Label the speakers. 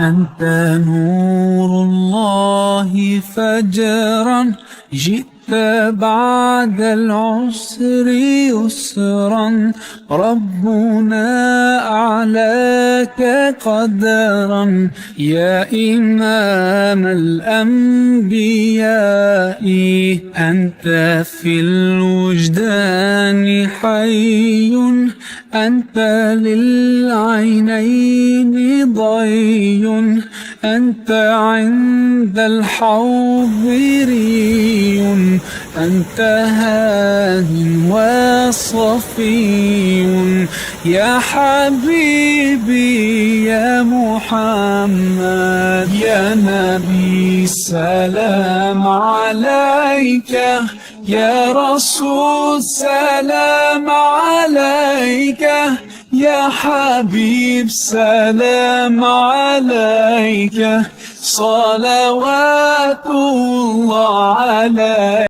Speaker 1: أنت نور الله فجرا، جئت بعد العسر يسرا، ربنا أعلاك قدرا يا إمام الأنبياء. أنت في الوجدان حي، أنت للعينين ضي، أنت عند الحوض ري، أنت هاد وصفي يا حبيبي يا محمد. يا نبي سلام عليك، يا رسول سلام عليك، يا حبيب سلام عليك، صلوات الله عليك.